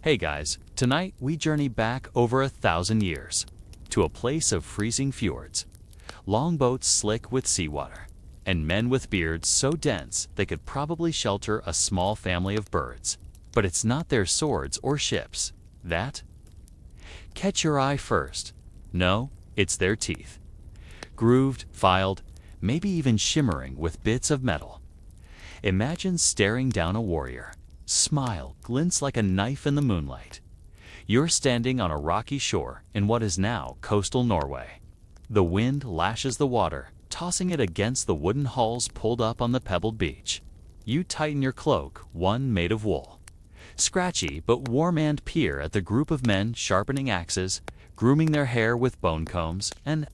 Hey guys, tonight we journey back over 1,000 years to a place of freezing fjords, longboats slick with seawater, and men with beards so dense they could probably shelter a small family of birds. But it's not their swords or ships that catch your eye first. No, it's their teeth. Grooved, filed, maybe even shimmering with bits of metal. Imagine staring down a warrior. Smile glints like a knife in the moonlight. You're standing on a rocky shore in what is now coastal Norway. The wind lashes the water, tossing it against the wooden hulls pulled up on the pebbled beach. You tighten your cloak, one made of wool. Scratchy but warm, and peer at the group of men sharpening axes, grooming their hair with bone combs, and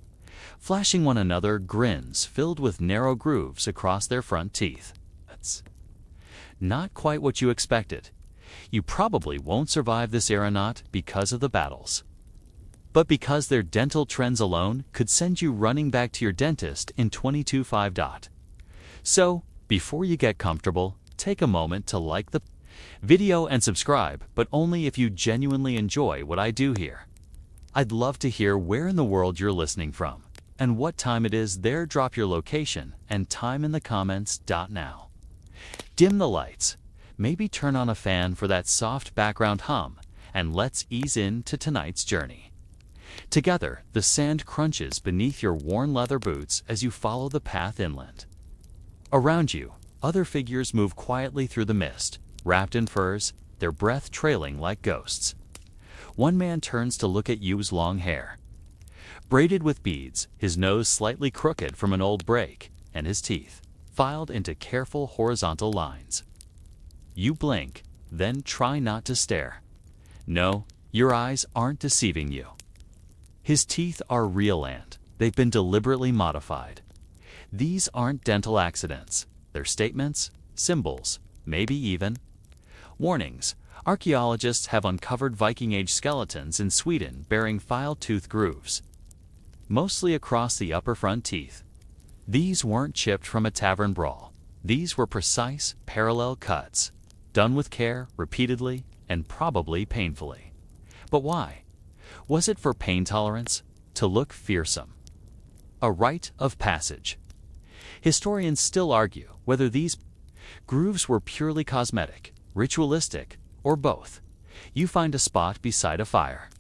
flashing one another grins filled with narrow grooves across their front teeth. That's not quite what you expected. You probably won't survive this era, not because of the battles, but because their dental trends alone could send you running back to your dentist in 22.5. So, before you get comfortable, take a moment to like the video and subscribe, but only if you genuinely enjoy what I do here. I'd love to hear where in the world you're listening from, and what time it is there. Drop your location and time in the comments. Now. Dim the lights, maybe turn on a fan for that soft background hum, and let's ease into tonight's journey. Together, the sand crunches beneath your worn leather boots as you follow the path inland. Around you, other figures move quietly through the mist, wrapped in furs, their breath trailing like ghosts. One man turns to look at you's long hair. Braided with beads, his nose slightly crooked from an old break, and his teeth filed into careful horizontal lines. You blink, then try not to stare. No, your eyes aren't deceiving you. His teeth are real, and they've been deliberately modified. These aren't dental accidents. They're statements, symbols, maybe even warnings. Archaeologists have uncovered Viking Age skeletons in Sweden bearing file-tooth grooves, mostly across the upper front teeth. These weren't chipped from a tavern brawl. These were precise, parallel cuts, done with care, repeatedly, and probably painfully. But why? Was it for pain tolerance? To look fearsome? A rite of passage? Historians still argue whether these grooves were purely cosmetic, ritualistic, or both. You find a spot beside a fire,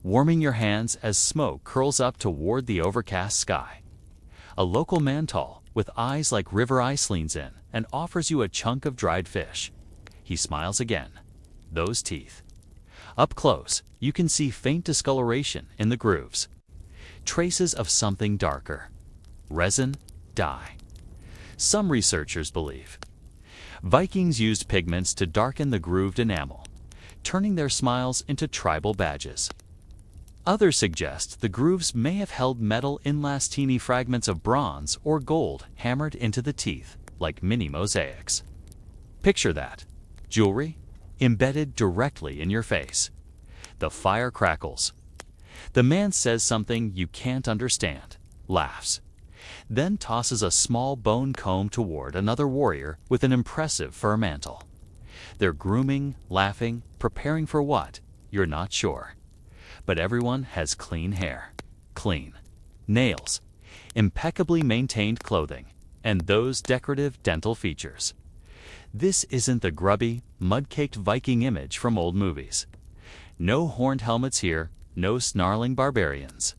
warming your hands as smoke curls up toward the overcast sky. A local man tall, with eyes like river ice, leans in and offers you a chunk of dried fish. He smiles again. Those teeth. Up close, you can see faint discoloration in the grooves. Traces of something darker. Resin, dye. Some researchers believe Vikings used pigments to darken the grooved enamel, turning their smiles into tribal badges. Others suggest the grooves may have held metal inlays, teeny fragments of bronze or gold hammered into the teeth, like mini mosaics. Picture that. Jewelry embedded directly in your face. The fire crackles. The man says something you can't understand, laughs, then tosses a small bone comb toward another warrior with an impressive fur mantle. They're grooming, laughing, preparing for what? You're not sure. But everyone has clean hair, clean nails, impeccably maintained clothing, and those decorative dental features. This isn't the grubby, mud-caked Viking image from old movies. No horned helmets here, no snarling barbarians.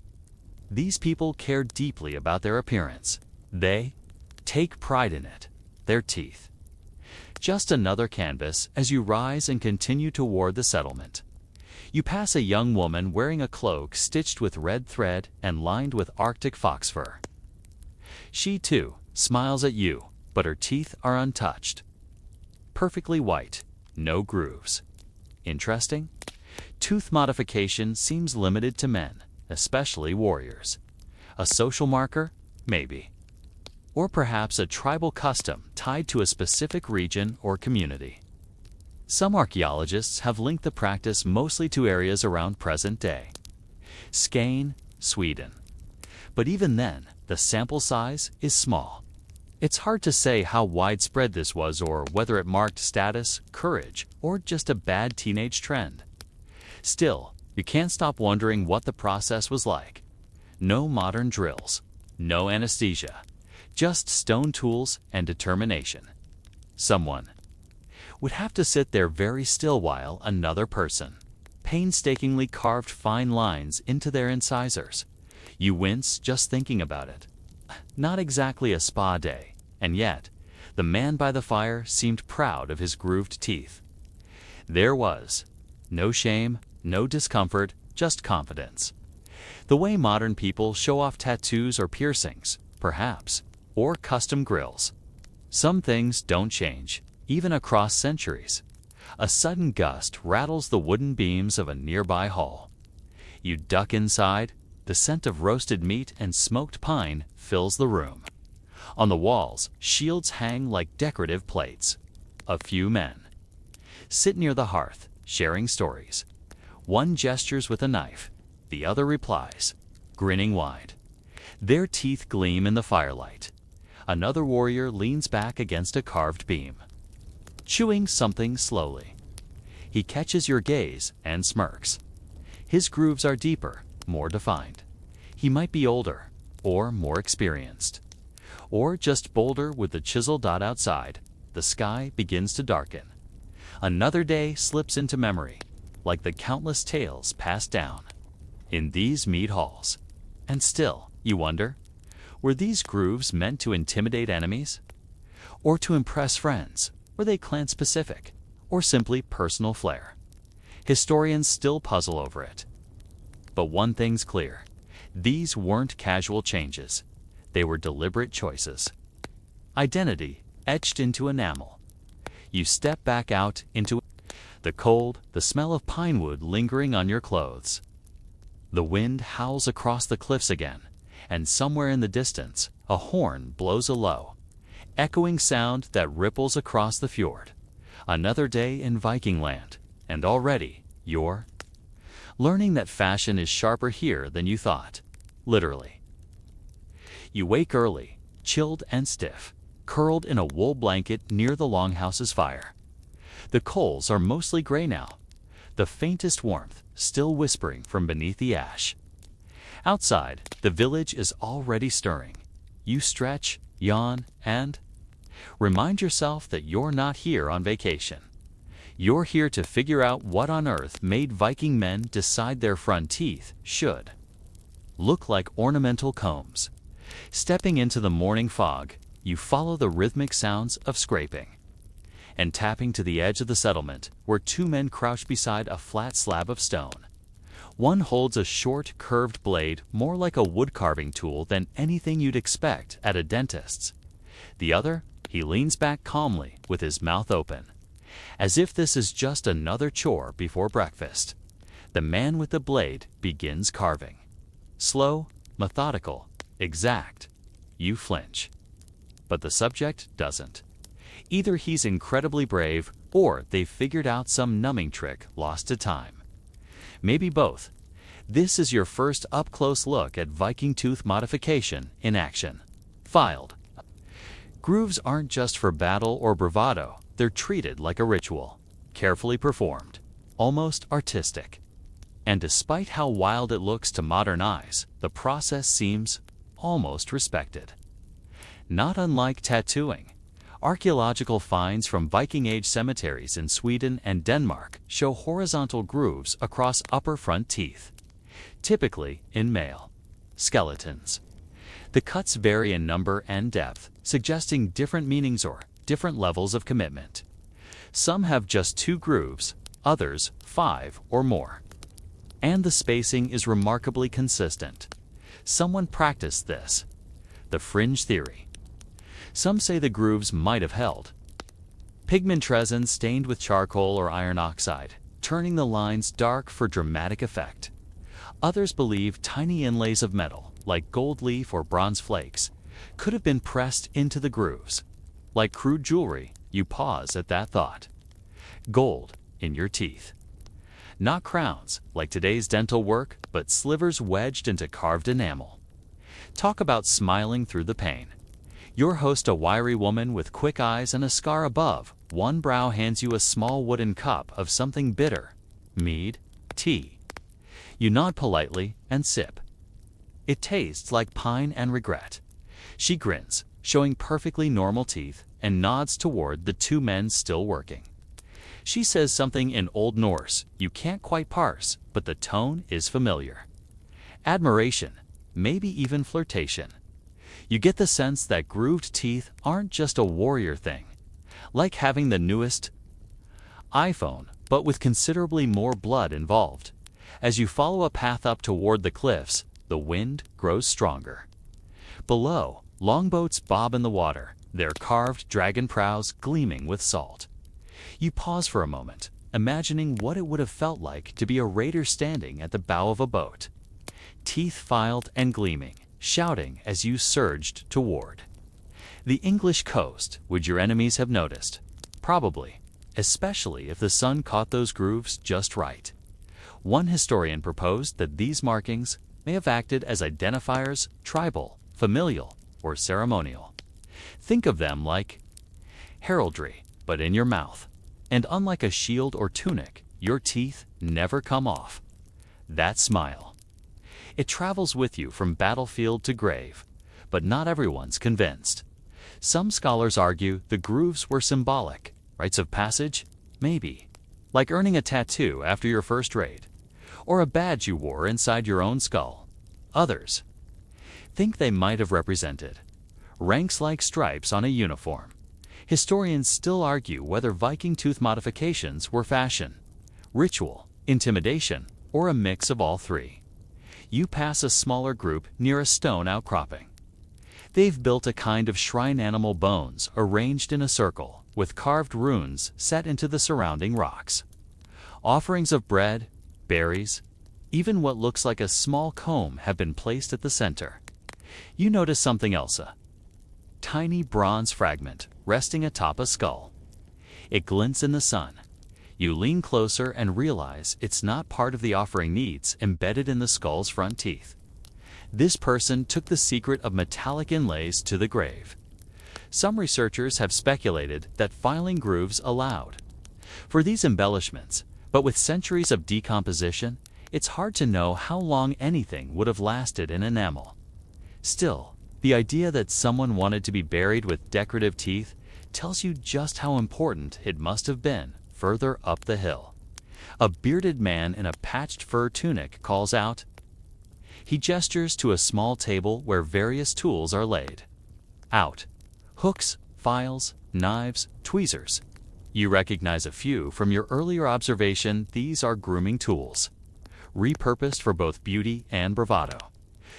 These people care deeply about their appearance. They take pride in it, their teeth. Just another canvas as you rise and continue toward the settlement. You pass a young woman wearing a cloak stitched with red thread and lined with Arctic fox fur. She, too, smiles at you, but her teeth are untouched. Perfectly white, no grooves. Interesting? Tooth modification seems limited to men, especially warriors. A social marker? Maybe. Or perhaps a tribal custom tied to a specific region or community. Some archaeologists have linked the practice mostly to areas around present-day Skane, Sweden. But even then, the sample size is small. It's hard to say how widespread this was or whether it marked status, courage, or just a bad teenage trend. Still, you can't stop wondering what the process was like. No modern drills, no anesthesia, just stone tools and determination. Someone would have to sit there very still while another person painstakingly carved fine lines into their incisors. You wince just thinking about it. Not exactly a spa day, and yet, the man by the fire seemed proud of his grooved teeth. There was no shame, no discomfort, just confidence. The way modern people show off tattoos or piercings, perhaps, or custom grills. Some things don't change, even across centuries. A sudden gust rattles the wooden beams of a nearby hall. You duck inside. The scent of roasted meat and smoked pine fills the room. On the walls, shields hang like decorative plates. A few men sit near the hearth, sharing stories. One gestures with a knife, the other replies, grinning wide. Their teeth gleam in the firelight. Another warrior leans back against a carved beam, chewing something slowly. He catches your gaze and smirks. His grooves are deeper, more defined. He might be older, or more experienced, or just bolder with the chisel dot outside. The sky begins to darken. Another day slips into memory, like the countless tales passed down in these mead halls. And still, you wonder, were these grooves meant to intimidate enemies? Or to impress friends? Were they clan-specific? Or simply personal flair? Historians still puzzle over it. But one thing's clear. These weren't casual changes. They were deliberate choices. Identity etched into enamel. You step back out into the cold, the smell of pine wood lingering on your clothes. The wind howls across the cliffs again, and somewhere in the distance, a horn blows a low, echoing sound that ripples across the fjord. Another day in Viking land, and already you're learning that fashion is sharper here than you thought. Literally. You wake early, chilled and stiff, curled in a wool blanket near the longhouse's fire. The coals are mostly gray now, the faintest warmth still whispering from beneath the ash. Outside, the village is already stirring. You stretch, yawn, and remind yourself that you're not here on vacation. You're here to figure out what on earth made Viking men decide their front teeth should look like ornamental combs. Stepping into the morning fog, you follow the rhythmic sounds of scraping and tapping to the edge of the settlement, where two men crouch beside a flat slab of stone. One holds a short, curved blade more like a wood-carving tool than anything you'd expect at a dentist's. The other, he leans back calmly with his mouth open, as if this is just another chore before breakfast. The man with the blade begins carving. Slow, methodical, exact. You flinch. But the subject doesn't. Either he's incredibly brave, or they've figured out some numbing trick lost to time. Maybe both. This is your first up-close look at Viking tooth modification in action. Filed. Grooves aren't just for battle or bravado. They're treated like a ritual, carefully performed, almost artistic. And despite how wild it looks to modern eyes, the process seems almost respected. Not unlike tattooing. Archaeological finds from Viking-age cemeteries in Sweden and Denmark show horizontal grooves across upper front teeth, typically in male skeletons. The cuts vary in number and depth, suggesting different meanings or different levels of commitment. Some have just 2 grooves, others 5 or more. And the spacing is remarkably consistent. Someone practiced this. The fringe theory. Some say the grooves might have held pigment resin stained with charcoal or iron oxide, turning the lines dark for dramatic effect. Others believe tiny inlays of metal, like gold leaf or bronze flakes, could have been pressed into the grooves. Like crude jewelry, you pause at that thought. Gold in your teeth. Not crowns, like today's dental work, but slivers wedged into carved enamel. Talk about smiling through the pain. Your host, a wiry woman with quick eyes and a scar above one brow, hands you a small wooden cup of something bitter, mead, tea. You nod politely and sip. It tastes like pine and regret. She grins, showing perfectly normal teeth, and nods toward the two men still working. She says something in Old Norse you can't quite parse, but the tone is familiar. Admiration, maybe even flirtation. You get the sense that grooved teeth aren't just a warrior thing, like having the newest iPhone, but with considerably more blood involved. As you follow a path up toward the cliffs, the wind grows stronger. Below, longboats bob in the water, their carved dragon prows gleaming with salt. You pause for a moment, imagining what it would have felt like to be a raider standing at the bow of a boat, teeth filed and gleaming, shouting as you surged toward the English coast. Would your enemies have noticed? Probably, especially if the sun caught those grooves just right. One historian proposed that these markings may have acted as identifiers, tribal, familial, or ceremonial. Think of them like heraldry, but in your mouth. And unlike a shield or tunic, your teeth never come off. That smile. It travels with you from battlefield to grave, but not everyone's convinced. Some scholars argue the grooves were symbolic, rites of passage, maybe, like earning a tattoo after your first raid, or a badge you wore inside your own skull. Others think they might have represented ranks like stripes on a uniform. Historians still argue whether Viking tooth modifications were fashion, ritual, intimidation, or a mix of all three. You pass a smaller group near a stone outcropping. They've built a kind of shrine, animal bones arranged in a circle, with carved runes set into the surrounding rocks. Offerings of bread, berries, even what looks like a small comb have been placed at the center. You notice something else, a tiny bronze fragment resting atop a skull. It glints in the sun. You lean closer and realize it's not part of the offering needs embedded in the skull's front teeth. This person took the secret of metallic inlays to the grave. Some researchers have speculated that filing grooves allowed for these embellishments, but with centuries of decomposition, it's hard to know how long anything would have lasted in enamel. Still, the idea that someone wanted to be buried with decorative teeth tells you just how important it must have been further up the hill. A bearded man in a patched fur tunic calls out. He gestures to a small table where various tools are laid out. Hooks, files, knives, tweezers. You recognize a few from your earlier observation. These are grooming tools, repurposed for both beauty and bravado.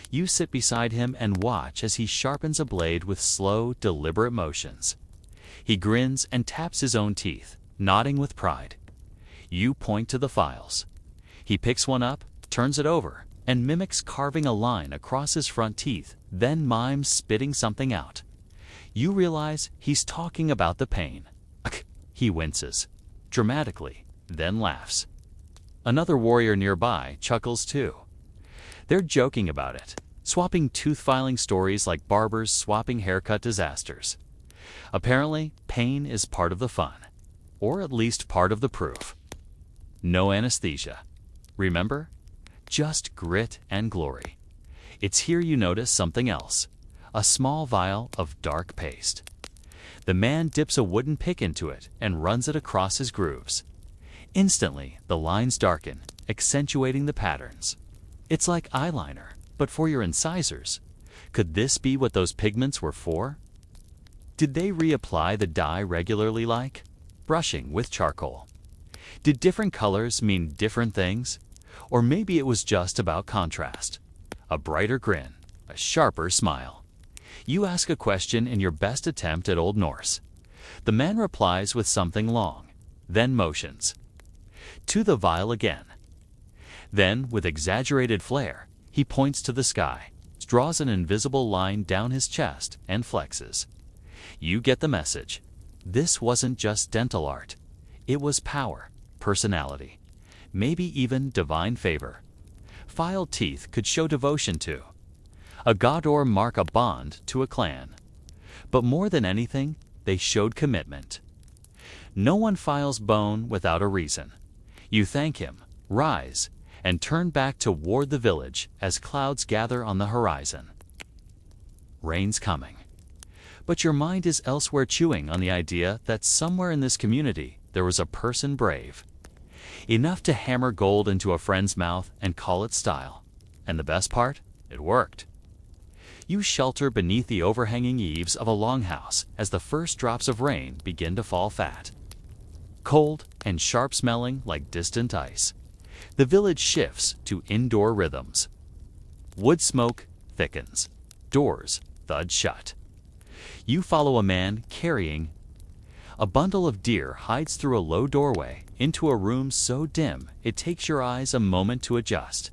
You sit beside him and watch as he sharpens a blade with slow, deliberate motions. He grins and taps his own teeth, nodding with pride. You point to the files. He picks one up, turns it over, and mimics carving a line across his front teeth, then mimes spitting something out. You realize he's talking about the pain. He winces, dramatically, then laughs. Another warrior nearby chuckles too. They're joking about it, swapping tooth-filing stories like barbers swapping haircut disasters. Apparently, pain is part of the fun, or at least part of the proof. No anesthesia. Remember? Just grit and glory. It's here you notice something else, a small vial of dark paste. The man dips a wooden pick into it and runs it across his grooves. Instantly, the lines darken, accentuating the patterns. It's like eyeliner, but for your incisors. Could this be what those pigments were for? Did they reapply the dye regularly, like brushing with charcoal? Did different colors mean different things? Or maybe it was just about contrast. A brighter grin, a sharper smile. You ask a question in your best attempt at Old Norse. The man replies with something long, then motions to the vial again. Then, with exaggerated flair, he points to the sky, draws an invisible line down his chest, and flexes. You get the message. This wasn't just dental art. It was power, personality, maybe even divine favor. Filed teeth could show devotion to a god or mark a bond to a clan. But more than anything, they showed commitment. No one files bone without a reason. You thank him, rise, and turn back toward the village as clouds gather on the horizon. Rain's coming. But your mind is elsewhere, chewing on the idea that somewhere in this community there was a person brave, enough to hammer gold into a friend's mouth and call it style. And the best part? It worked. You shelter beneath the overhanging eaves of a longhouse as the first drops of rain begin to fall fat. Cold and sharp smelling like distant ice, the village shifts to indoor rhythms. Wood smoke thickens. Doors thud shut. You follow a man carrying a bundle of deer, hides through a low doorway into a room so dim it takes your eyes a moment to adjust.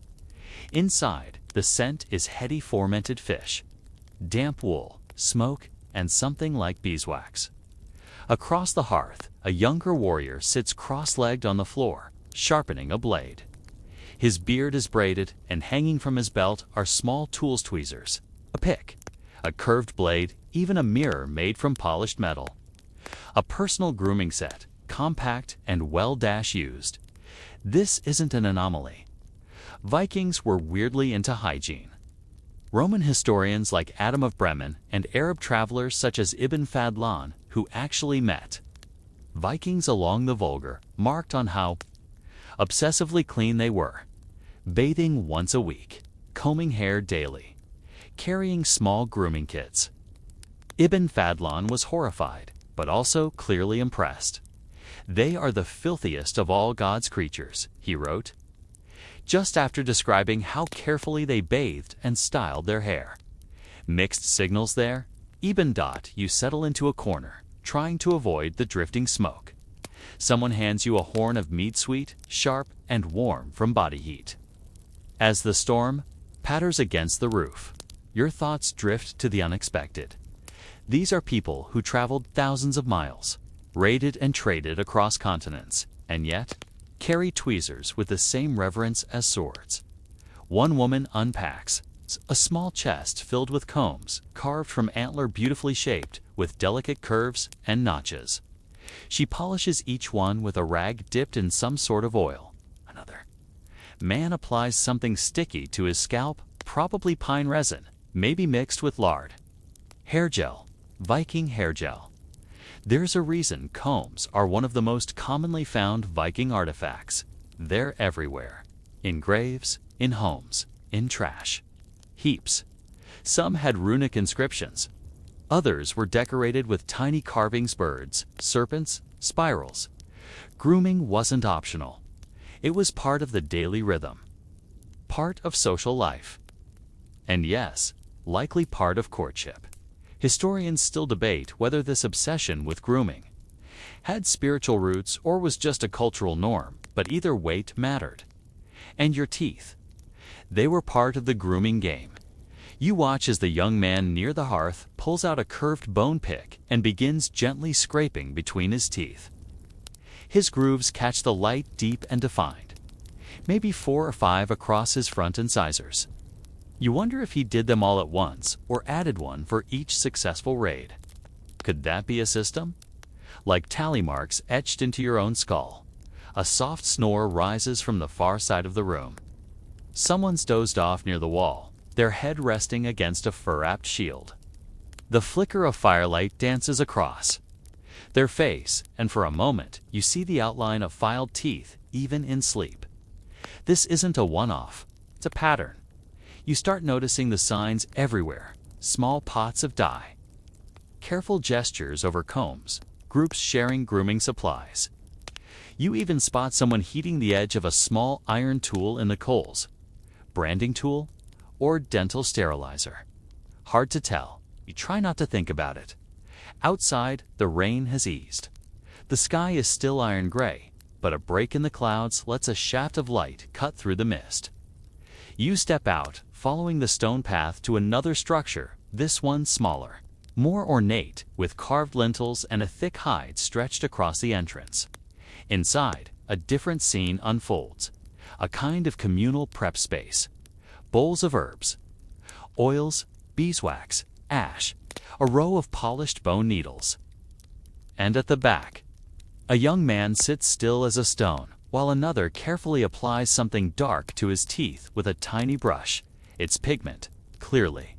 Inside, the scent is heady fermented fish, damp wool, smoke, and something like beeswax. Across the hearth, a younger warrior sits cross-legged on the floor, sharpening a blade. His beard is braided, and hanging from his belt are small tools, tweezers, a pick, a curved blade, even a mirror made from polished metal. A personal grooming set, compact and well-used. This isn't an anomaly. Vikings were weirdly into hygiene. Roman historians like Adam of Bremen and Arab travelers such as Ibn Fadlan, who actually met Vikings along the Volga, marked on how obsessively clean they were, bathing once a week, combing hair daily, carrying small grooming kits. Ibn Fadlan was horrified, but also clearly impressed. "They are the filthiest of all God's creatures," he wrote, just after describing how carefully they bathed and styled their hair. Mixed signals there. Ibn. You settle into a corner, trying to avoid the drifting smoke. Someone hands you a horn of mead, sweet, sharp, and warm from body heat. As the storm patters against the roof, your thoughts drift to the unexpected. These are people who traveled thousands of miles, raided and traded across continents, and yet carry tweezers with the same reverence as swords. One woman unpacks a small chest filled with combs, carved from antler, beautifully shaped, with delicate curves and notches. She polishes each one with a rag dipped in some sort of oil. Another man applies something sticky to his scalp, probably pine resin, maybe mixed with lard. Hair gel, Viking hair gel. There's a reason combs are one of the most commonly found Viking artifacts. They're everywhere. In graves, in homes, in trash. Heaps. Some had runic inscriptions. Others were decorated with tiny carvings, birds, serpents, spirals. Grooming wasn't optional. It was part of the daily rhythm. Part of social life. And yes, likely part of courtship. Historians still debate whether this obsession with grooming had spiritual roots or was just a cultural norm, but either way it mattered. And your teeth. They were part of the grooming game. You watch as the young man near the hearth pulls out a curved bone pick and begins gently scraping between his teeth. His grooves catch the light, deep and defined, maybe 4 or 5 across his front incisors. You wonder if he did them all at once or added one for each successful raid. Could that be a system? Like tally marks etched into your own skull. A soft snore rises from the far side of the room. Someone's dozed off near the wall, their head resting against a fur-wrapped shield. The flicker of firelight dances across their face, and for a moment you see the outline of filed teeth even in sleep. This isn't a one-off, it's a pattern. You start noticing the signs everywhere, small pots of dye, careful gestures over combs, groups sharing grooming supplies. You even spot someone heating the edge of a small iron tool in the coals. Branding tool or dental sterilizer? Hard to tell. You try not to think about it. Outside, the rain has eased. The sky is still iron gray, but a break in the clouds lets a shaft of light cut through the mist. You step out, following the stone path to another structure, this one smaller, more ornate, with carved lintels and a thick hide stretched across the entrance. Inside, a different scene unfolds, a kind of communal prep space. Bowls of herbs, oils, beeswax, ash, a row of polished bone needles. And at the back, a young man sits still as a stone, while another carefully applies something dark to his teeth with a tiny brush. It's pigment, clearly.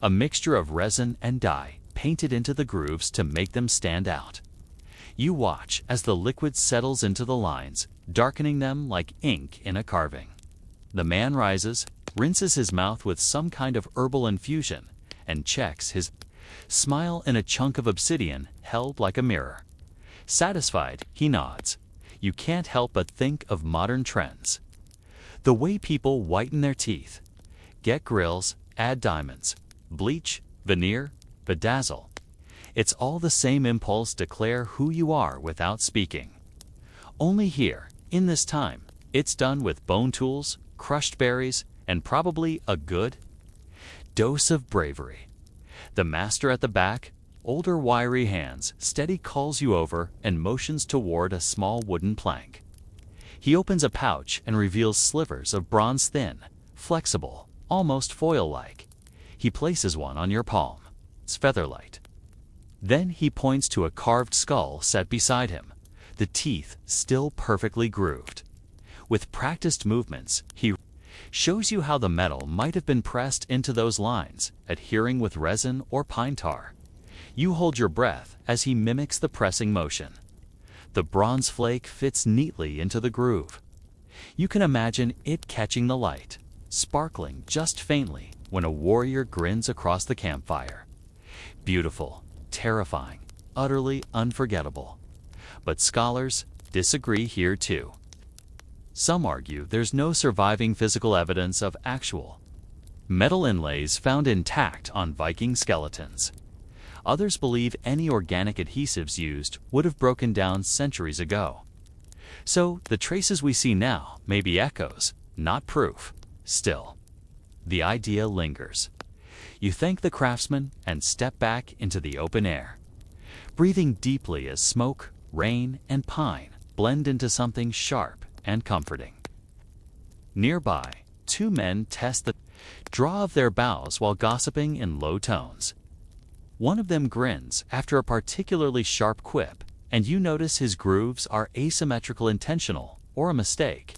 A mixture of resin and dye painted into the grooves to make them stand out. You watch as the liquid settles into the lines, darkening them like ink in a carving. The man rises, rinses his mouth with some kind of herbal infusion, and checks his smile in a chunk of obsidian held like a mirror. Satisfied, he nods. You can't help but think of modern trends. The way people whiten their teeth. Get grills, add diamonds, bleach, veneer, bedazzle. It's all the same impulse. Declare who you are without speaking. Only here, in this time, it's done with bone tools, crushed berries, and probably a good dose of bravery. The master at the back, older wiry hands, steady calls you over and motions toward a small wooden plank. He opens a pouch and reveals slivers of bronze, thin, flexible, almost foil-like. He places one on your palm. It's featherlight. Then he points to a carved skull set beside him, the teeth still perfectly grooved. With practiced movements, he shows you how the metal might have been pressed into those lines, adhering with resin or pine tar. You hold your breath as he mimics the pressing motion. The bronze flake fits neatly into the groove. You can imagine it catching the light, sparkling just faintly when a warrior grins across the campfire. Beautiful, terrifying, utterly unforgettable. But scholars disagree here too. Some argue there's no surviving physical evidence of actual metal inlays found intact on Viking skeletons. Others believe any organic adhesives used would have broken down centuries ago. So the traces we see now may be echoes, not proof. Still, the idea lingers. You thank the craftsman and step back into the open air, breathing deeply as smoke, rain, and pine blend into something sharp and comforting. Nearby, two men test the draw of their bows while gossiping in low tones. One of them grins after a particularly sharp quip, and you notice his grooves are asymmetrical, intentional, or a mistake.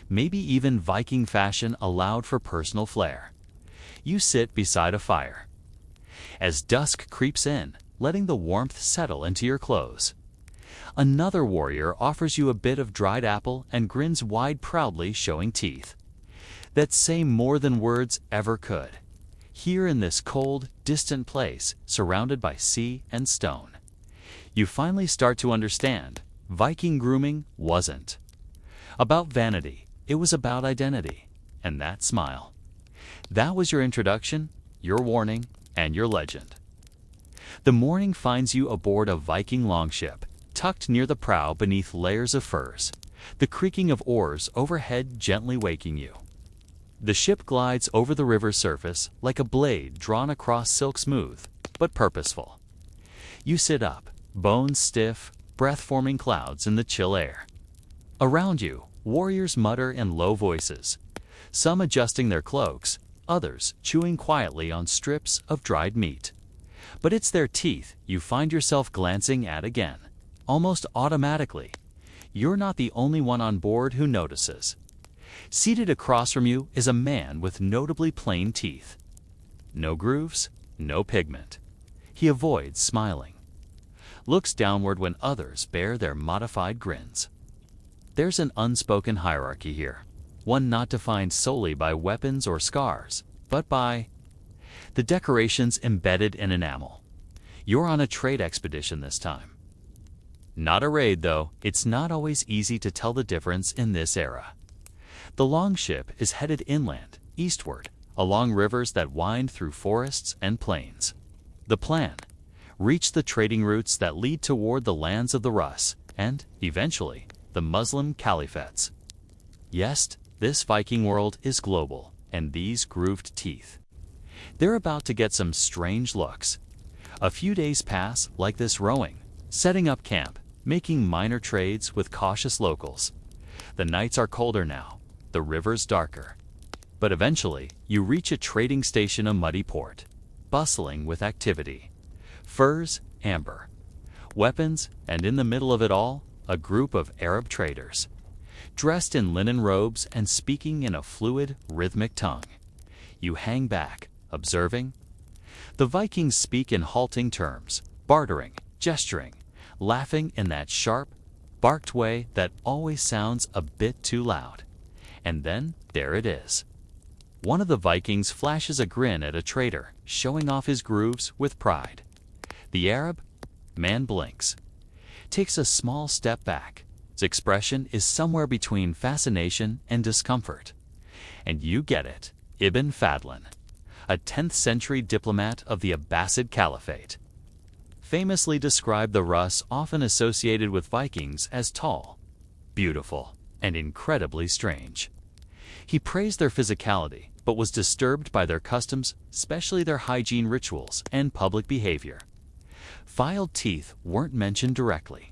Maybe even Viking fashion allowed for personal flair. You sit beside a fire. As dusk creeps in, letting the warmth settle into your clothes, another warrior offers you a bit of dried apple and grins wide, proudly showing teeth that say more than words ever could. Here in this cold, distant place, surrounded by sea and stone, you finally start to understand Viking grooming wasn't about vanity, it was about identity. And that smile. That was your introduction, your warning, and your legend. The morning finds you aboard a Viking longship, tucked near the prow beneath layers of furs, the creaking of oars overhead gently waking you. The ship glides over the river's surface like a blade drawn across silk, smooth but purposeful. You sit up, bones stiff, breath-forming clouds in the chill air. Around you, warriors mutter in low voices, some adjusting their cloaks, others chewing quietly on strips of dried meat. But it's their teeth you find yourself glancing at again, almost automatically. You're not the only one on board who notices. Seated across from you is a man with notably plain teeth. No grooves, no pigment. He avoids smiling, looks downward when others bear their modified grins. There's an unspoken hierarchy here, one not defined solely by weapons or scars, but by the decorations embedded in enamel. You're on a trade expedition this time. Not a raid, though. It's not always easy to tell the difference in this era. The longship is headed inland, eastward, along rivers that wind through forests and plains. The plan: reach the trading routes that lead toward the lands of the Rus, and, eventually, the Muslim caliphates. Yes, this Viking world is global, and these grooved teeth, they're about to get some strange looks. A few days pass like this, rowing, setting up camp, making minor trades with cautious locals. The nights are colder now, the rivers darker. But eventually, you reach a trading station, a muddy port. bustling with activity. Furs, amber. Weapons, and in the middle of it all, a group of Arab traders, dressed in linen robes and speaking in a fluid, rhythmic tongue. You hang back, observing. The Vikings speak in halting terms, bartering, gesturing, laughing in that sharp, barked way that always sounds a bit too loud. And then there it is. One of the Vikings flashes a grin at a trader, showing off his grooves with pride. The Arab man blinks, takes a small step back. His expression is somewhere between fascination and discomfort. And you get it, Ibn Fadlan, a 10th century diplomat of the Abbasid Caliphate, famously described the Rus often associated with Vikings as tall, beautiful, and incredibly strange. He praised their physicality, but was disturbed by their customs, especially their hygiene rituals and public behavior. Filed teeth weren't mentioned directly,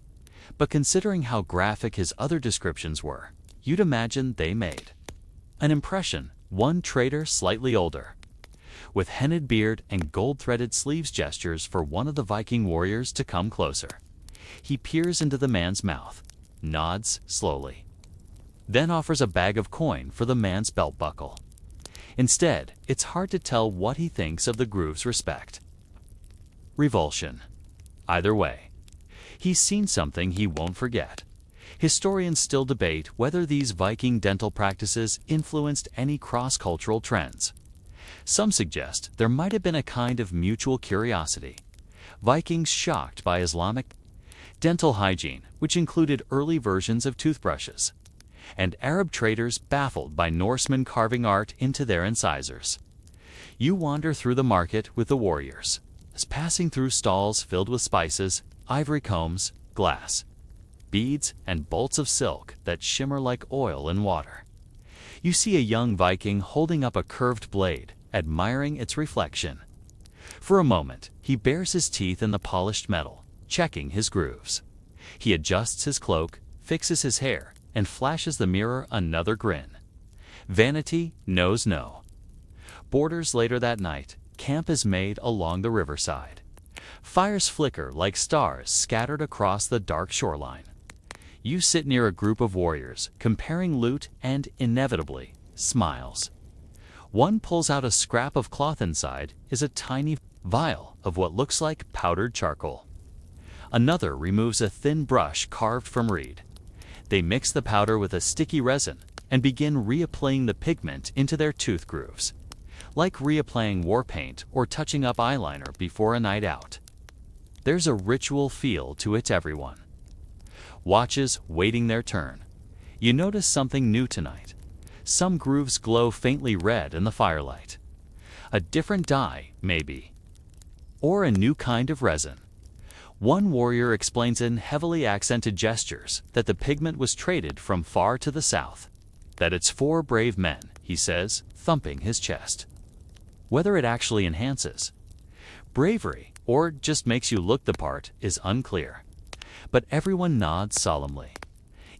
but considering how graphic his other descriptions were, you'd imagine they made an impression. One trader slightly older, with henned beard and gold-threaded sleeves, gestures for one of the Viking warriors to come closer. He peers into the man's mouth, nods slowly, then offers a bag of coin for the man's belt buckle. Instead, it's hard to tell what he thinks of the groove's respect. Revulsion. Either way, he's seen something he won't forget. Historians still debate whether these Viking dental practices influenced any cross-cultural trends. Some suggest there might have been a kind of mutual curiosity. Vikings shocked by Islamic dental hygiene, which included early versions of toothbrushes, and Arab traders baffled by Norsemen carving art into their incisors. You wander through the market with the warriors, passing through stalls filled with spices, ivory combs, glass, beads, and bolts of silk that shimmer like oil in water. You see a young Viking holding up a curved blade, admiring its reflection. For a moment, he bares his teeth in the polished metal, checking his grooves. He adjusts his cloak, fixes his hair, and flashes the mirror another grin. Vanity knows no borders. Later that night, camp is made along the riverside. Fires flicker like stars scattered across the dark shoreline. You sit near a group of warriors, comparing loot, and inevitably smiles. One pulls out a scrap of cloth. Inside is a tiny vial of what looks like powdered charcoal. Another removes a thin brush carved from reed. They mix the powder with a sticky resin and begin reapplying the pigment into their tooth grooves, like reapplying war paint or touching up eyeliner before a night out. There's a ritual feel to it. Everyone watches, waiting their turn. You notice something new tonight. Some grooves glow faintly red in the firelight. A different dye, maybe. Or a new kind of resin. One warrior explains in heavily accented gestures that the pigment was traded from far to the south. That it's for brave men, he says, thumping his chest. Whether it actually enhances bravery or just makes you look the part is unclear. But everyone nods solemnly.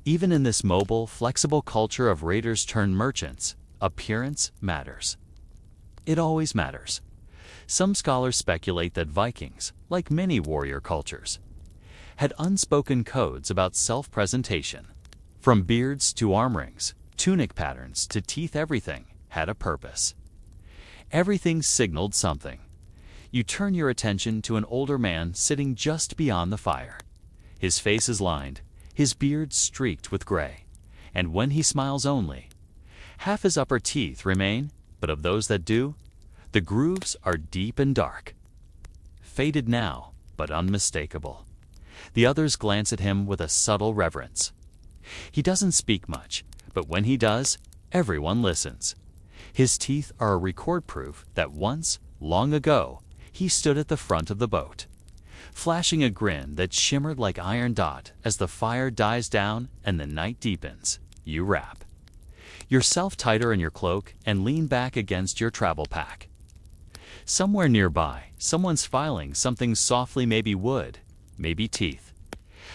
Even in this mobile, flexible culture of raiders turned merchants, appearance matters. It always matters. Some scholars speculate that Vikings, like many warrior cultures, had unspoken codes about self-presentation. From beards to arm rings, tunic patterns to teeth, everything had a purpose. Everything signaled something. You turn your attention to an older man sitting just beyond the fire. His face is lined, his beard streaked with gray, and when he smiles only half his upper teeth remain, but of those that do, the grooves are deep and dark. Faded now, but unmistakable. The others glance at him with a subtle reverence. He doesn't speak much, but when he does, everyone listens. His teeth are a record proof that once, long ago, he stood at the front of the boat, flashing a grin that shimmered like iron dot. As the fire dies down and the night deepens, you wrap yourself tighter in your cloak and lean back against your travel pack. Somewhere nearby, someone's filing something softly, maybe wood, maybe teeth.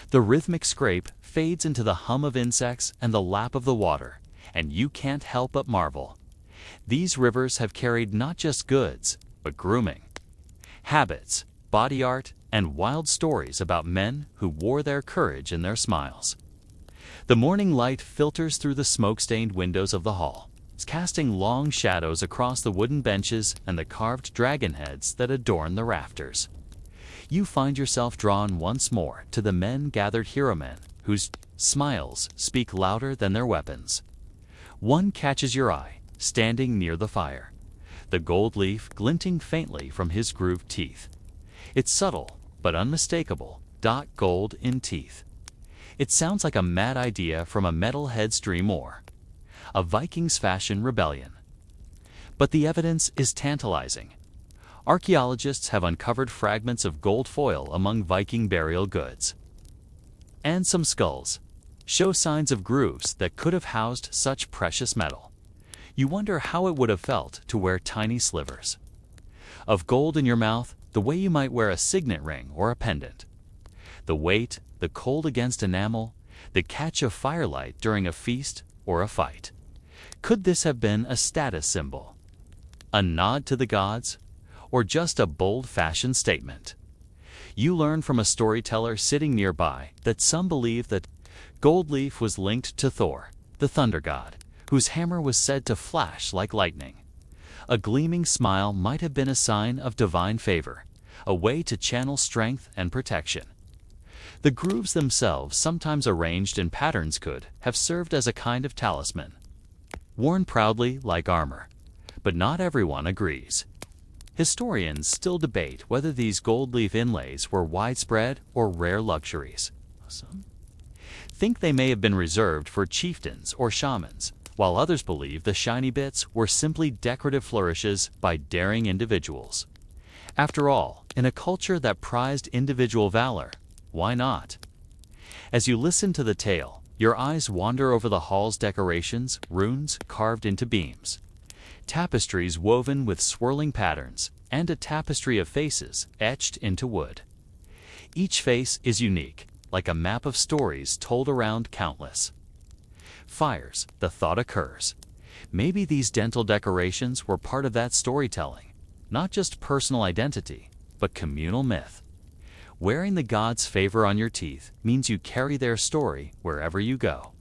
The rhythmic scrape fades into the hum of insects and the lap of the water, and you can't help but marvel. These rivers have carried not just goods, but grooming. habits, body art, and wild stories about men who wore their courage in their smiles. The morning light filters through the smoke-stained windows of the hall, casting long shadows across the wooden benches and the carved dragon heads that adorn the rafters. You find yourself drawn once more to the men gathered hero men, whose smiles speak louder than their weapons. One catches your eye, standing near the fire, the gold leaf glinting faintly from his grooved teeth. It's subtle, but unmistakable, gold in teeth. It sounds like a mad idea from a metalhead's dream or a Viking's fashion rebellion. But the evidence is tantalizing. Archaeologists have uncovered fragments of gold foil among Viking burial goods. And some skulls show signs of grooves that could have housed such precious metal. You wonder how it would have felt to wear tiny slivers of gold in your mouth, the way you might wear a signet ring or a pendant. The weight, the cold against enamel, the catch of firelight during a feast or a fight. Could this have been a status symbol, a nod to the gods, or just a bold fashion statement? You learn from a storyteller sitting nearby that some believe that gold leaf was linked to Thor, the thunder god, whose hammer was said to flash like lightning. A gleaming smile might have been a sign of divine favor, a way to channel strength and protection. The grooves themselves, sometimes arranged in patterns, could have served as a kind of talisman, worn proudly like armor. But not everyone agrees. Historians still debate whether these gold leaf inlays were widespread or rare luxuries. Some think they may have been reserved for chieftains or shamans, while others believe the shiny bits were simply decorative flourishes by daring individuals. After all, in a culture that prized individual valor, why not? As you listen to the tale, your eyes wander over the hall's decorations, runes carved into beams, tapestries woven with swirling patterns, and a tapestry of faces etched into wood. Each face is unique, like a map of stories told around countless fires. The thought occurs, maybe these dental decorations were part of that storytelling, not just personal identity, but communal myth. Wearing the gods' favor on your teeth means you carry their story wherever you go.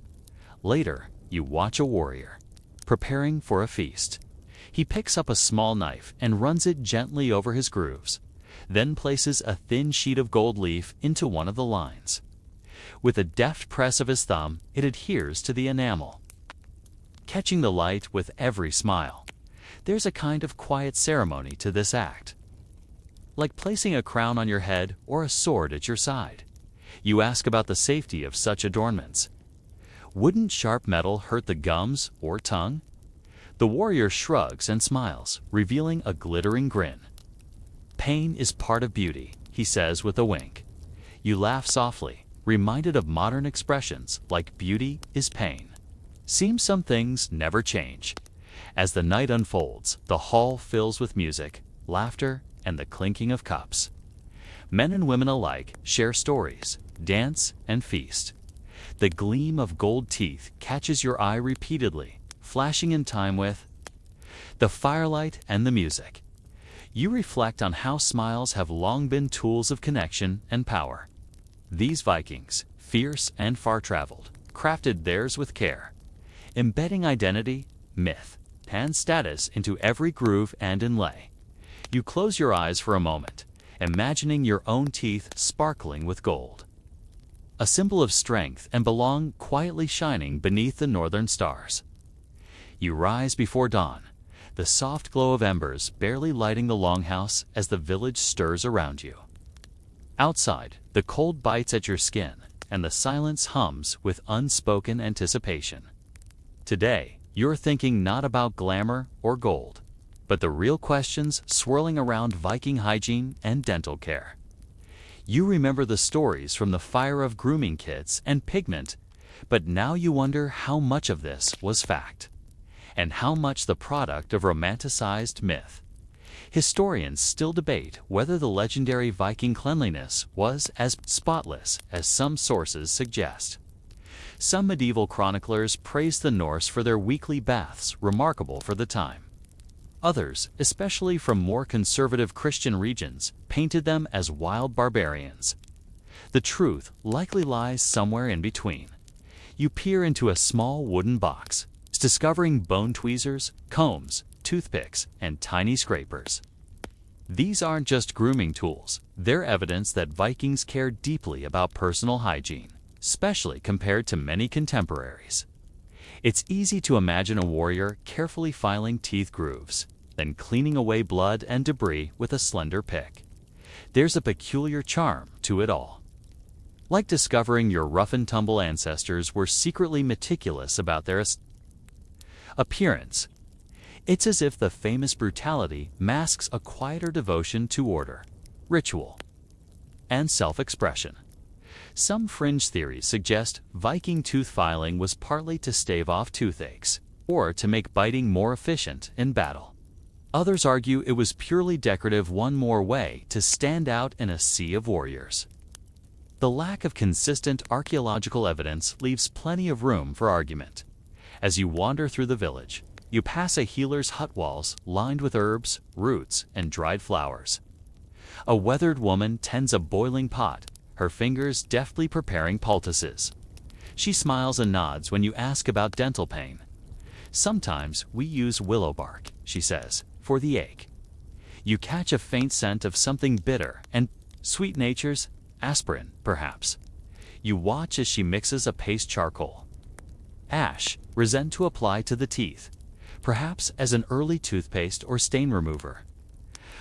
Later, you watch a warrior preparing for a feast. He picks up a small knife and runs it gently over his grooves, then places a thin sheet of gold leaf into one of the lines. With a deft press of his thumb, it adheres to the enamel, catching the light with every smile. There's a kind of quiet ceremony to this act, like placing a crown on your head or a sword at your side. You ask about the safety of such adornments. Wouldn't sharp metal hurt the gums or tongue? The warrior shrugs and smiles, revealing a glittering grin. Pain is part of beauty, he says with a wink. You laugh softly, reminded of modern expressions like beauty is pain. Seems some things never change. As the night unfolds, the hall fills with music, laughter, and the clinking of cups. Men and women alike share stories, dance, and feast. The gleam of gold teeth catches your eye repeatedly, flashing in time with the firelight and the music. You reflect on how smiles have long been tools of connection and power. These Vikings, fierce and far-traveled, crafted theirs with care, embedding identity, myth, and status into every groove and inlay. You close your eyes for a moment, imagining your own teeth sparkling with gold, a symbol of strength and belong quietly shining beneath the northern stars. You rise before dawn, the soft glow of embers barely lighting the longhouse as the village stirs around you. Outside, the cold bites at your skin, and the silence hums with unspoken anticipation. Today, you're thinking not about glamour or gold, but the real questions swirling around Viking hygiene and dental care. You remember the stories from the fire of grooming kits and pigment, but now you wonder how much of this was fact, and how much the product of romanticized myth. Historians still debate whether the legendary Viking cleanliness was as spotless as some sources suggest. Some medieval chroniclers praised the Norse for their weekly baths, remarkable for the time. Others, especially from more conservative Christian regions, painted them as wild barbarians. The truth likely lies somewhere in between. You peer into a small wooden box, discovering bone tweezers, combs, toothpicks, and tiny scrapers. These aren't just grooming tools, they're evidence that Vikings cared deeply about personal hygiene, especially compared to many contemporaries. It's easy to imagine a warrior carefully filing teeth grooves, then cleaning away blood and debris with a slender pick. There's a peculiar charm to it all. Like discovering your rough-and-tumble ancestors were secretly meticulous about their appearance. It's as if the famous brutality masks a quieter devotion to order, ritual, and self-expression. Some fringe theories suggest Viking tooth filing was partly to stave off toothaches, or to make biting more efficient in battle. Others argue it was purely decorative, one more way to stand out in a sea of warriors. The lack of consistent archaeological evidence leaves plenty of room for argument. As you wander through the village, you pass a healer's hut walls lined with herbs, roots, and dried flowers. A weathered woman tends a boiling pot, her fingers deftly preparing poultices. She smiles and nods when you ask about dental pain. "Sometimes we use willow bark," she says, "for the ache." You catch a faint scent of something bitter and sweet nature's aspirin, perhaps. You watch as she mixes a paste charcoal. Ash, resin to apply to the teeth, perhaps as an early toothpaste or stain remover.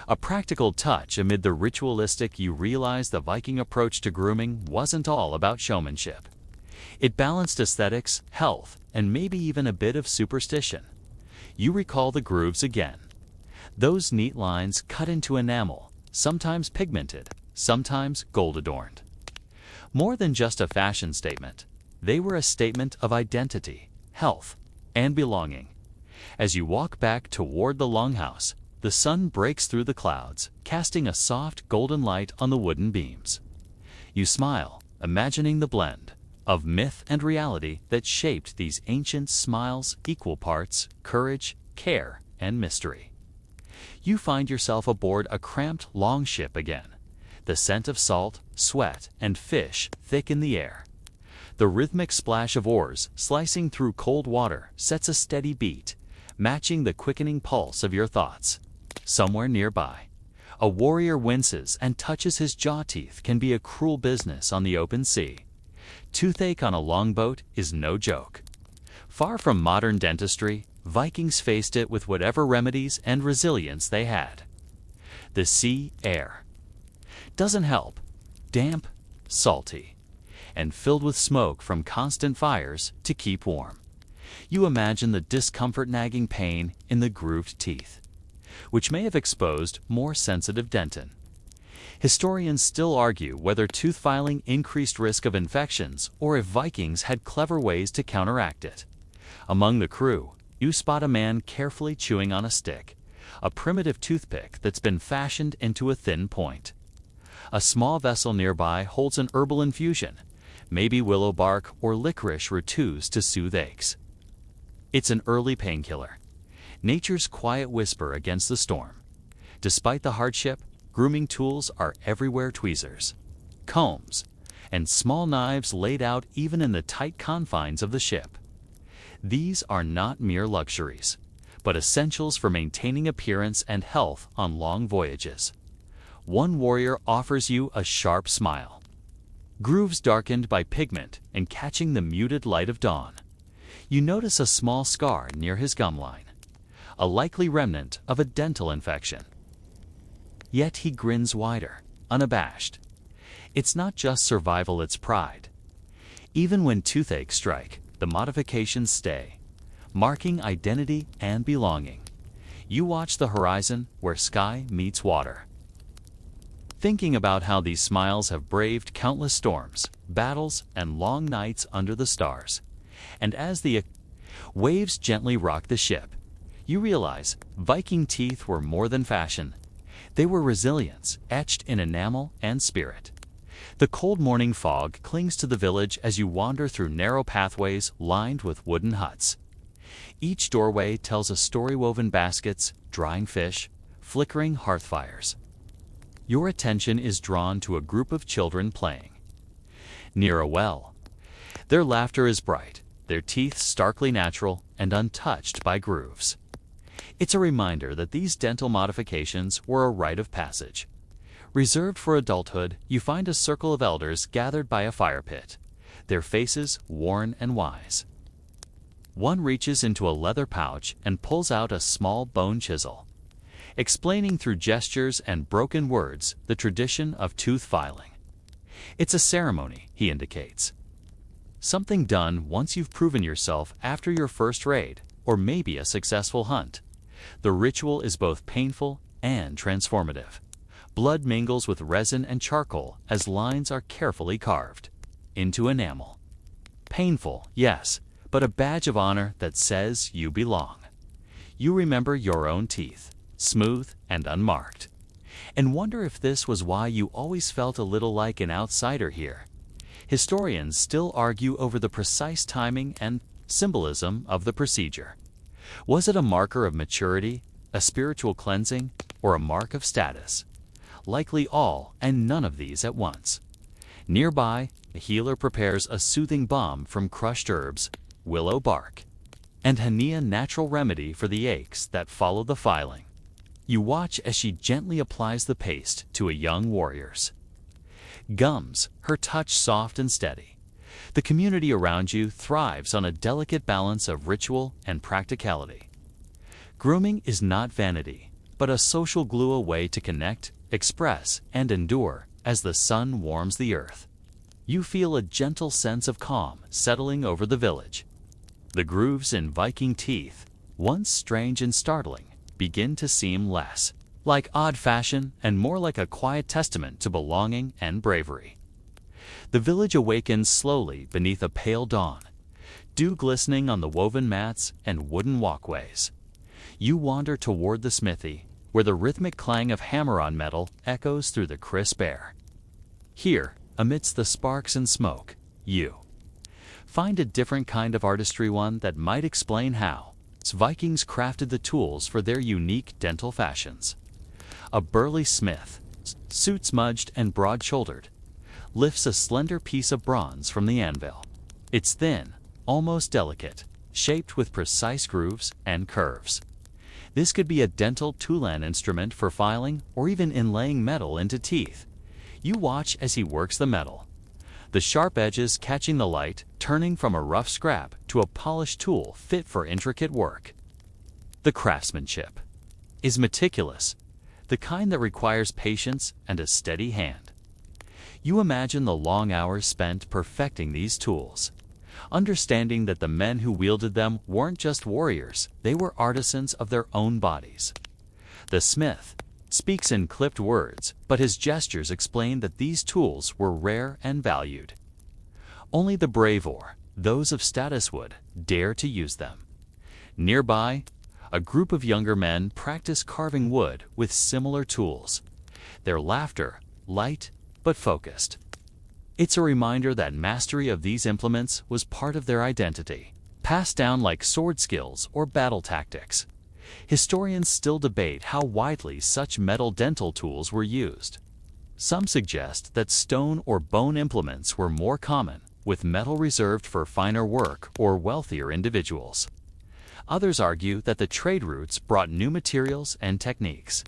A practical touch amid the ritualistic. You realize the Viking approach to grooming wasn't all about showmanship. It balanced aesthetics, health, and maybe even a bit of superstition. You recall the grooves again. Those neat lines cut into enamel, sometimes pigmented, sometimes gold-adorned. More than just a fashion statement, they were a statement of identity, health, and belonging. As you walk back toward the longhouse, the sun breaks through the clouds, casting a soft golden light on the wooden beams. You smile, imagining the blend of myth and reality that shaped these ancient smiles, equal parts courage, care, and mystery. You find yourself aboard a cramped longship again, the scent of salt, sweat, and fish thick in the air. The rhythmic splash of oars slicing through cold water sets a steady beat, matching the quickening pulse of your thoughts. Somewhere nearby, a warrior winces and touches his jaw. Teeth can be a cruel business on the open sea. Toothache on a longboat is no joke. Far from modern dentistry, Vikings faced it with whatever remedies and resilience they had. The sea air doesn't help. Damp, salty, and filled with smoke from constant fires to keep warm. You imagine the discomfort, nagging pain in the grooved teeth, which may have exposed more sensitive dentin. Historians still argue whether tooth filing increased risk of infections or if Vikings had clever ways to counteract it. Among the crew, you spot a man carefully chewing on a stick, a primitive toothpick that's been fashioned into a thin point. A small vessel nearby holds an herbal infusion, maybe willow bark or licorice roots to soothe aches. It's an early painkiller, nature's quiet whisper against the storm. Despite the hardship, grooming tools are everywhere: tweezers, combs, and small knives laid out even in the tight confines of the ship. These are not mere luxuries, but essentials for maintaining appearance and health on long voyages. One warrior offers you a sharp smile, grooves darkened by pigment and catching the muted light of dawn. You notice a small scar near his gum line, a likely remnant of a dental infection. Yet he grins wider, unabashed. It's not just survival, it's pride. Even when toothaches strike, the modifications stay, marking identity and belonging. You watch the horizon where sky meets water, thinking about how these smiles have braved countless storms, battles, and long nights under the stars. And as the waves gently rock the ship, you realize Viking teeth were more than fashion. They were resilience, etched in enamel and spirit. The cold morning fog clings to the village as you wander through narrow pathways lined with wooden huts. Each doorway tells a story: woven baskets, drying fish, flickering hearth fires. Your attention is drawn to a group of children playing near a well. Their laughter is bright, their teeth starkly natural and untouched by grooves. It's a reminder that these dental modifications were a rite of passage. Reserved for adulthood, you find a circle of elders gathered by a fire pit, their faces worn and wise. One reaches into a leather pouch and pulls out a small bone chisel, explaining through gestures and broken words the tradition of tooth filing. It's a ceremony, he indicates. Something done once you've proven yourself after your first raid, or maybe a successful hunt. The ritual is both painful and transformative. Blood mingles with resin and charcoal as lines are carefully carved into enamel. Painful, yes, but a badge of honor that says you belong. You remember your own teeth, smooth and unmarked, and wonder if this was why you always felt a little like an outsider here. Historians still argue over the precise timing and symbolism of the procedure. Was it a marker of maturity, a spiritual cleansing, or a mark of status? Likely all and none of these at once. Nearby, a healer prepares a soothing balm from crushed herbs, willow bark, and Hania natural remedy for the aches that follow the filing. You watch as she gently applies the paste to a young warrior's gums, her touch soft and steady. The community around you thrives on a delicate balance of ritual and practicality. Grooming is not vanity, but a social glue, a way to connect, express, and endure as the sun warms the earth. You feel a gentle sense of calm settling over the village. The grooves in Viking teeth, once strange and startling, begin to seem less like odd fashion and more like a quiet testament to belonging and bravery. The village awakens slowly beneath a pale dawn, dew glistening on the woven mats and wooden walkways. You wander toward the smithy, where the rhythmic clang of hammer on metal echoes through the crisp air. Here, amidst the sparks and smoke, you find a different kind of artistry, one that might explain how Vikings crafted the tools for their unique dental fashions. A burly smith, suit smudged and broad-shouldered, lifts a slender piece of bronze from the anvil. It's thin, almost delicate, shaped with precise grooves and curves. This could be a dental toolan instrument for filing or even inlaying metal into teeth. You watch as he works the metal, the sharp edges catching the light, turning from a rough scrap to a polished tool fit for intricate work. The craftsmanship is meticulous, the kind that requires patience and a steady hand. You imagine the long hours spent perfecting these tools, understanding that the men who wielded them weren't just warriors, they were artisans of their own bodies. The smith speaks in clipped words, but his gestures explain that these tools were rare and valued. Only the brave, or those of status, would dare to use them. Nearby, a group of younger men practice carving wood with similar tools, their laughter light but focused. It's a reminder that mastery of these implements was part of their identity, passed down like sword skills or battle tactics. Historians still debate how widely such metal dental tools were used. Some suggest that stone or bone implements were more common, with metal reserved for finer work or wealthier individuals. Others argue that the trade routes brought new materials and techniques,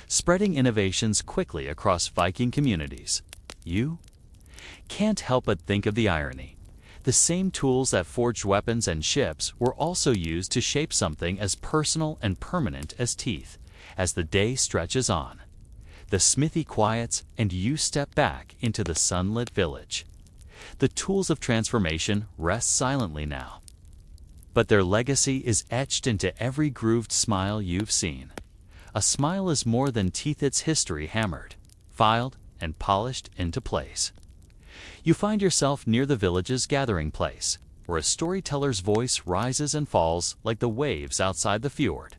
spreading innovations quickly across Viking communities. You can't help but think of the irony. The same tools that forged weapons and ships were also used to shape something as personal and permanent as teeth. As the day stretches on, the smithy quiets and you step back into the sunlit village. The tools of transformation rest silently now, but their legacy is etched into every grooved smile you've seen. A smile is more than teeth, it's history hammered, filed, and polished into place. You find yourself near the village's gathering place, where a storyteller's voice rises and falls like the waves outside the fjord.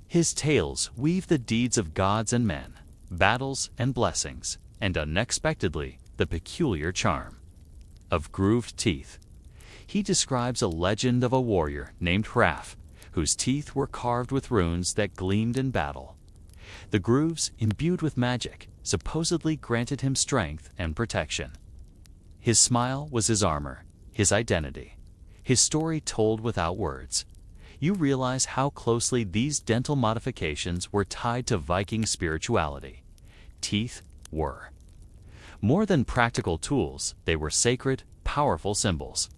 His tales weave the deeds of gods and men, battles and blessings, and unexpectedly, the peculiar charm of grooved teeth. He describes a legend of a warrior named Hraf, whose teeth were carved with runes that gleamed in battle. The grooves, imbued with magic, supposedly granted him strength and protection. His smile was his armor, his identity, his story told without words. You realize how closely these dental modifications were tied to Viking spirituality. Teeth were more than practical tools, they were sacred, powerful symbols.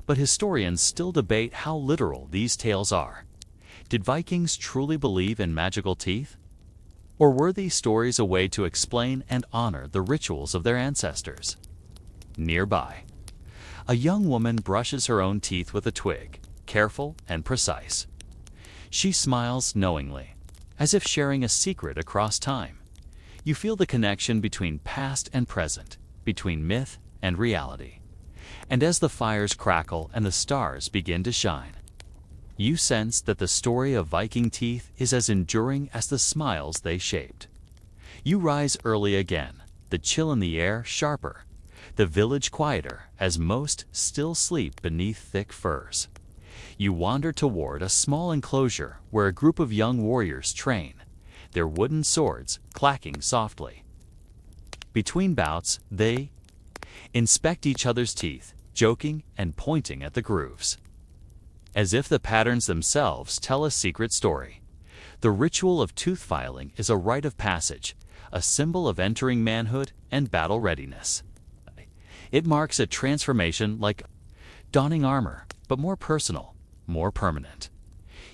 But historians still debate how literal these tales are. Did Vikings truly believe in magical teeth? Or were these stories a way to explain and honor the rituals of their ancestors? Nearby, a young woman brushes her own teeth with a twig, careful and precise. She smiles knowingly, as if sharing a secret across time. You feel the connection between past and present, between myth and reality. And as the fires crackle and the stars begin to shine, you sense that the story of Viking teeth is as enduring as the smiles they shaped. You rise early again, the chill in the air sharper, the village quieter as most still sleep beneath thick furs. You wander toward a small enclosure where a group of young warriors train, their wooden swords clacking softly. Between bouts, they inspect each other's teeth, joking and pointing at the grooves, as if the patterns themselves tell a secret story. The ritual of tooth filing is a rite of passage, a symbol of entering manhood and battle readiness. It marks a transformation like donning armor, but more personal, more permanent.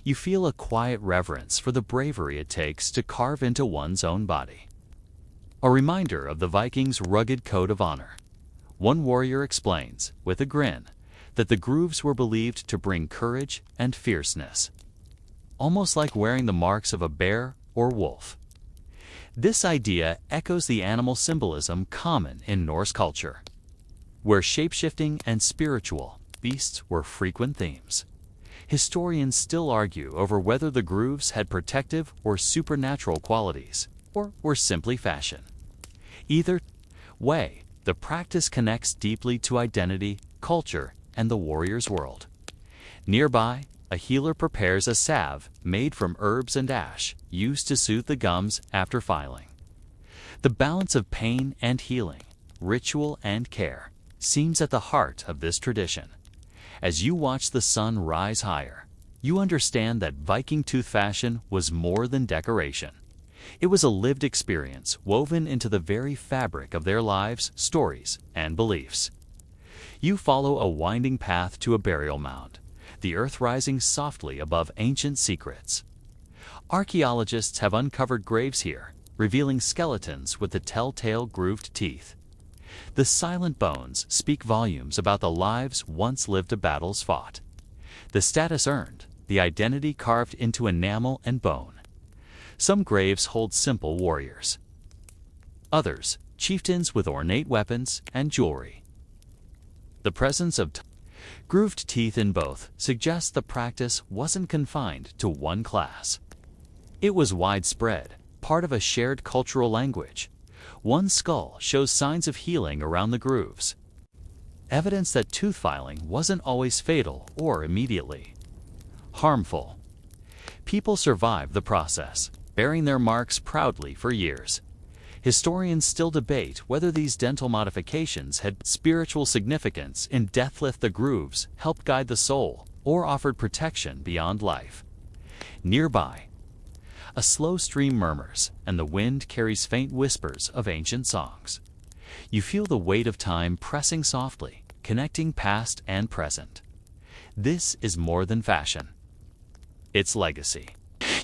You feel a quiet reverence for the bravery it takes to carve into one's own body. A reminder of the Vikings' rugged code of honor. One warrior explains, with a grin, that the grooves were believed to bring courage and fierceness, almost like wearing the marks of a bear or wolf. This idea echoes the animal symbolism common in Norse culture, where shapeshifting and spiritual beasts were frequent themes. Historians still argue over whether the grooves had protective or supernatural qualities, or were simply fashion. Either way, the practice connects deeply to identity, culture, and the warrior's world. Nearby, a healer prepares a salve made from herbs and ash, used to soothe the gums after filing. The balance of pain and healing, ritual and care, seems at the heart of this tradition. As you watch the sun rise higher, you understand that Viking tooth fashion was more than decoration. It was a lived experience woven into the very fabric of their lives, stories, and beliefs. You follow a winding path to a burial mound, the earth rising softly above ancient secrets. Archaeologists have uncovered graves here, revealing skeletons with the telltale grooved teeth. The silent bones speak volumes about the lives once lived to battles fought, the status earned, the identity carved into enamel and bone. Some graves hold simple warriors, others chieftains with ornate weapons and jewelry. The presence of grooved teeth in both suggests the practice wasn't confined to one class. It was widespread, part of a shared cultural language. One skull shows signs of healing around the grooves, evidence that tooth filing wasn't always fatal or immediately harmful. People survived the process, bearing their marks proudly for years. Historians still debate whether these dental modifications had spiritual significance in death. The grooves helped guide the soul or offered protection beyond life. Nearby, a slow stream murmurs, and the wind carries faint whispers of ancient songs. You feel the weight of time pressing softly, connecting past and present. This is more than fashion. It's legacy.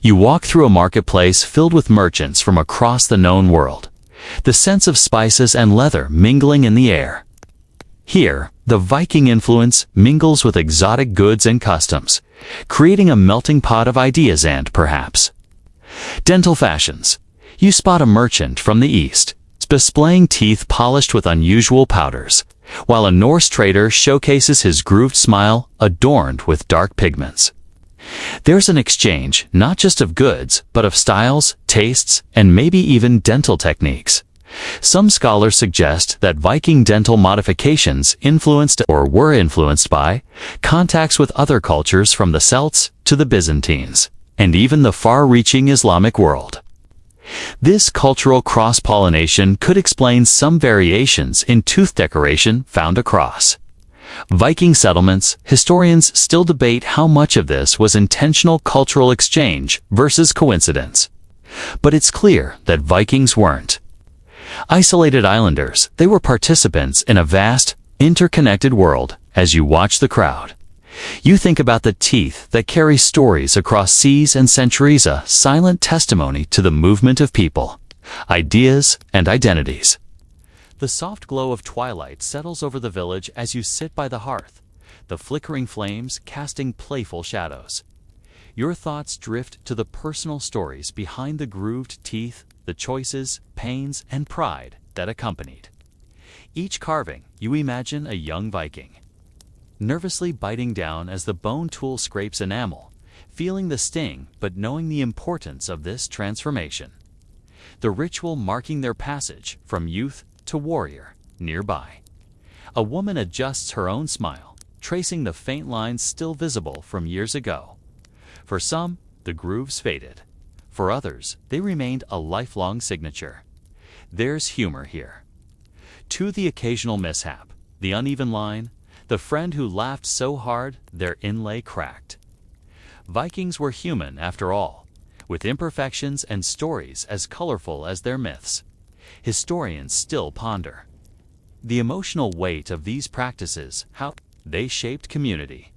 You walk through a marketplace filled with merchants from across the known world, the sense of spices and leather mingling in the air. Here, the Viking influence mingles with exotic goods and customs, creating a melting pot of ideas and, perhaps, dental fashions. You spot a merchant from the east, displaying teeth polished with unusual powders, while a Norse trader showcases his grooved smile adorned with dark pigments. There's an exchange not just of goods, but of styles, tastes, and maybe even dental techniques. Some scholars suggest that Viking dental modifications influenced or were influenced by contacts with other cultures from the Celts to the Byzantines, and even the far-reaching Islamic world. This cultural cross-pollination could explain some variations in tooth decoration found across Viking settlements. Historians still debate how much of this was intentional cultural exchange versus coincidence. But it's clear that Vikings weren't isolated islanders. They were participants in a vast, interconnected world. As you watch the crowd, you think about the teeth that carry stories across seas and centuries, a silent testimony to the movement of people, ideas, and identities. The soft glow of twilight settles over the village as you sit by the hearth, the flickering flames casting playful shadows. Your thoughts drift to the personal stories behind the grooved teeth, the choices, pains, and pride that accompanied each carving. You imagine a young Viking, nervously biting down as the bone tool scrapes enamel, feeling the sting but knowing the importance of this transformation. The ritual marking their passage from youth to warrior. Nearby, a woman adjusts her own smile, tracing the faint lines still visible from years ago. For some, the grooves faded. For others, they remained a lifelong signature. There's humor here, to the occasional mishap, the uneven line, the friend who laughed so hard their inlay cracked. Vikings were human after all, with imperfections and stories as colorful as their myths. Historians still ponder the emotional weight of these practices, how they shaped community,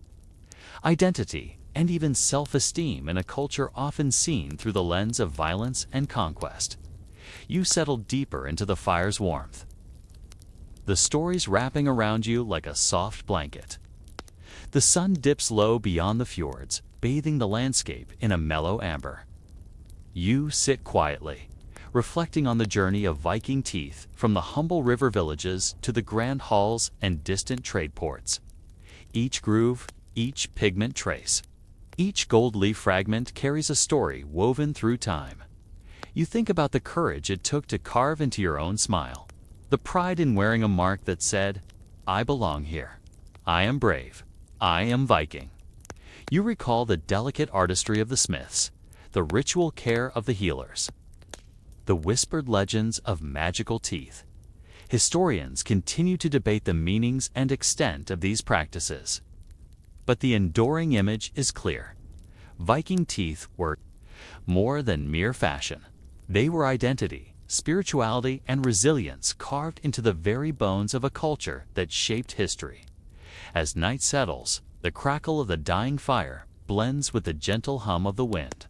identity, and even self-esteem in a culture often seen through the lens of violence and conquest. You settle deeper into the fire's warmth, the stories wrapping around you like a soft blanket. The sun dips low beyond the fjords, bathing the landscape in a mellow amber. You sit quietly, reflecting on the journey of Viking teeth from the humble river villages to the grand halls and distant trade ports. Each groove, each pigment trace, each gold leaf fragment carries a story woven through time. You think about the courage it took to carve into your own smile, the pride in wearing a mark that said, "I belong here. I am brave. I am Viking." You recall the delicate artistry of the smiths, the ritual care of the healers, the whispered legends of magical teeth. Historians continue to debate the meanings and extent of these practices. But the enduring image is clear. Viking teeth were more than mere fashion. They were identity, spirituality, and resilience carved into the very bones of a culture that shaped history. As night settles, the crackle of the dying fire blends with the gentle hum of the wind.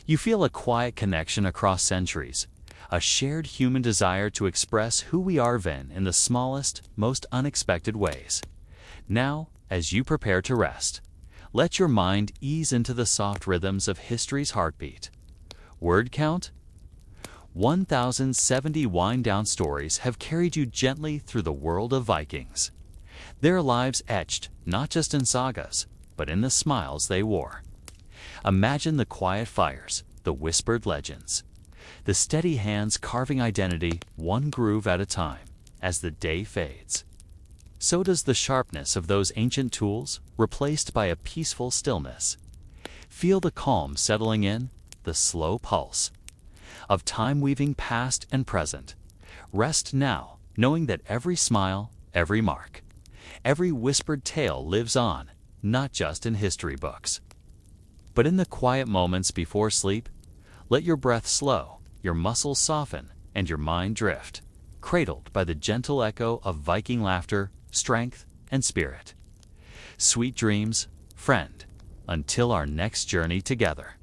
You feel a quiet connection across centuries, a shared human desire to express who we are in the smallest, most unexpected ways. Now, as you prepare to rest, let your mind ease into the soft rhythms of history's heartbeat. Word count? 1,070 wind-down stories have carried you gently through the world of Vikings. Their lives etched not just in sagas, but in the smiles they wore. Imagine the quiet fires, the whispered legends, the steady hands carving identity one groove at a time. As the day fades, so does the sharpness of those ancient tools, replaced by a peaceful stillness. Feel the calm settling in, the slow pulse of time weaving past and present. Rest now, knowing that every smile, every mark, every whispered tale lives on, not just in history books, but in the quiet moments before sleep. Let your breath slow, your muscles soften, and your mind drift, cradled by the gentle echo of Viking laughter, strength, and spirit. Sweet dreams, friend, until our next journey together.